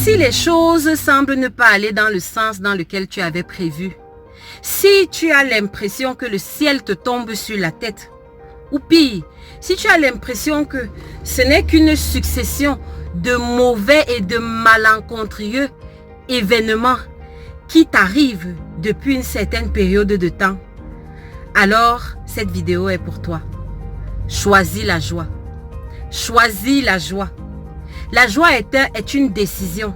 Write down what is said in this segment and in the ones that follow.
Si les choses semblent ne pas aller dans le sens dans lequel tu avais prévu, si tu as l'impression que le ciel te tombe sur la tête, ou pire, si tu as l'impression que ce n'est qu'une succession de mauvais et de malencontreux événements qui t'arrivent depuis une certaine période de temps, alors cette vidéo est pour toi. Choisis la joie. Choisis la joie. La joie est une décision.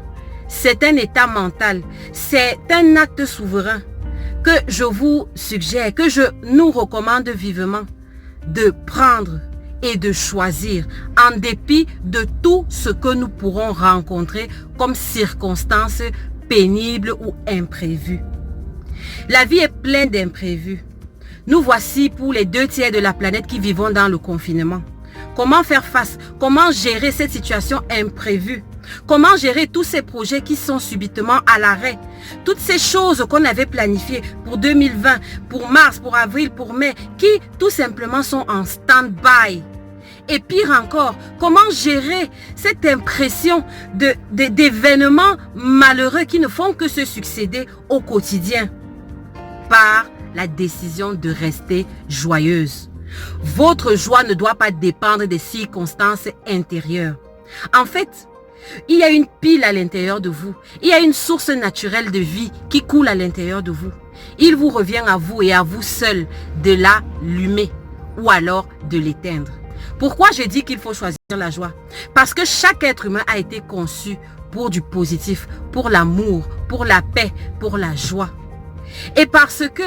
C'est un état mental. C'est un acte souverain que je vous suggère, que je nous recommande vivement de prendre et de choisir en dépit de tout ce que nous pourrons rencontrer comme circonstances pénibles ou imprévues. La vie est pleine d'imprévus. Nous voici pour les 2/3 de la planète qui vivons dans le confinement. Comment faire face? Comment gérer cette situation imprévue? Comment gérer tous ces projets qui sont subitement à l'arrêt? Toutes ces choses qu'on avait planifiées pour 2020, pour mars, pour avril, pour mai, qui tout simplement sont en stand-by. Et pire encore, comment gérer cette impression d'événements malheureux qui ne font que se succéder au quotidien? Par la décision de rester joyeuse. Votre joie ne doit pas dépendre des circonstances intérieures. En fait, il y a une pile à l'intérieur de vous. Il y a une source naturelle de vie qui coule à l'intérieur de vous. Il vous revient à vous et à vous seul de l'allumer ou alors de l'éteindre. Pourquoi je dis qu'il faut choisir la joie? Parce que chaque être humain a été conçu pour du positif, pour l'amour, pour la paix, pour la joie. Et parce que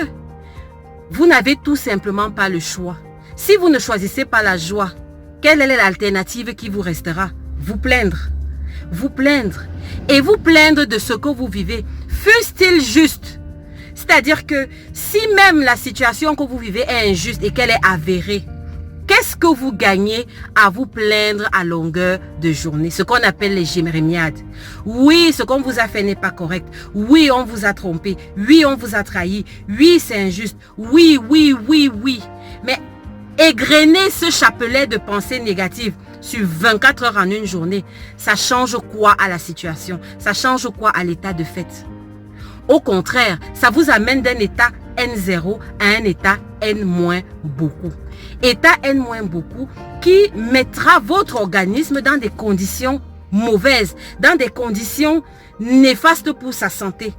vous n'avez tout simplement pas le choix. Si vous ne choisissez pas la joie, quelle est l'alternative qui vous restera? Vous plaindre. Vous plaindre. Et vous plaindre de ce que vous vivez, fût-il juste. C'est-à-dire que si même la situation que vous vivez est injuste et qu'elle est avérée, qu'est-ce que vous gagnez à vous plaindre à longueur de journée? Ce qu'on appelle les jérémiades. Oui, ce qu'on vous a fait n'est pas correct. Oui, on vous a trompé. Oui, on vous a trahi. Oui, c'est injuste. Oui, oui, oui, oui. Mais égrener ce chapelet de pensées négatives sur 24 heures en une journée, ça change quoi à la situation? Ça change quoi à l'état de fait? Au contraire, ça vous amène d'un état N0 à un état N-beaucoup. État N-beaucoup qui mettra votre organisme dans des conditions mauvaises, dans des conditions néfastes pour sa santé.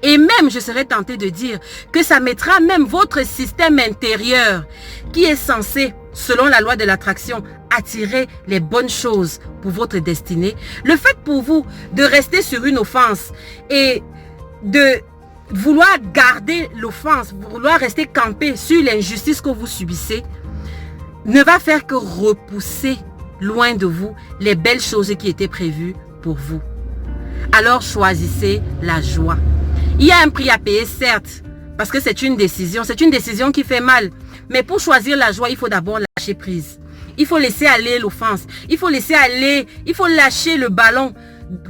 Et même, je serais tentée de dire que ça mettra même votre système intérieur qui est censé, selon la loi de l'attraction, attirer les bonnes choses pour votre destinée. Le fait pour vous de rester sur une offense et de vouloir garder l'offense, vouloir rester campé sur l'injustice que vous subissez, ne va faire que repousser loin de vous les belles choses qui étaient prévues pour vous. Alors choisissez la joie. Il y a un prix à payer, certes, parce que c'est une décision qui fait mal. Mais pour choisir la joie, il faut d'abord lâcher prise. Il faut laisser aller l'offense. Il faut lâcher le ballon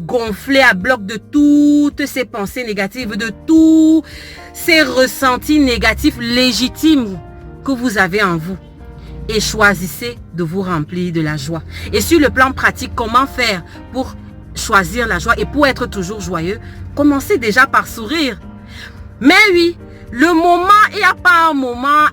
gonflé à bloc de toutes ces pensées négatives, de tous ces ressentis négatifs légitimes que vous avez en vous. Et choisissez de vous remplir de la joie. Et sur le plan pratique, comment faire pour choisir la joie et pour être toujours joyeux? Commencez déjà par sourire. Mais oui, le moment, il n'y a pas un moment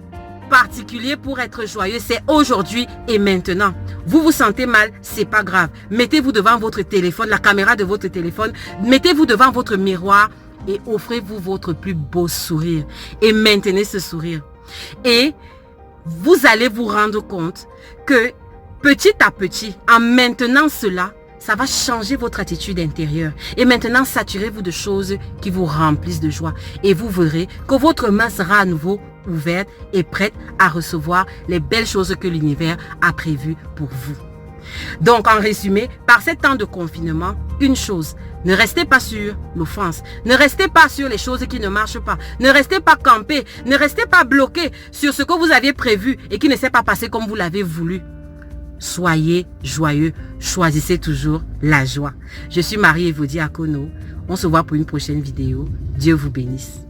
particulier pour être joyeux, c'est aujourd'hui et maintenant. Vous vous sentez mal, c'est pas grave. Mettez-vous devant votre téléphone, la caméra de votre téléphone, mettez-vous devant votre miroir et offrez-vous votre plus beau sourire. Et maintenez ce sourire. Et vous allez vous rendre compte que petit à petit, en maintenant cela, ça va changer votre attitude intérieure. Et maintenant, saturez-vous de choses qui vous remplissent de joie. Et vous verrez que votre main sera à nouveau ouverte et prête à recevoir les belles choses que l'univers a prévues pour vous. Donc, en résumé, par ce temps de confinement, une chose, ne restez pas sur l'offense. Ne restez pas sur les choses qui ne marchent pas. Ne restez pas campé. Ne restez pas bloqué sur ce que vous aviez prévu et qui ne s'est pas passé comme vous l'avez voulu. Soyez joyeux, choisissez toujours la joie. Je suis Marie Evodi Akono. On se voit pour une prochaine vidéo. Dieu vous bénisse.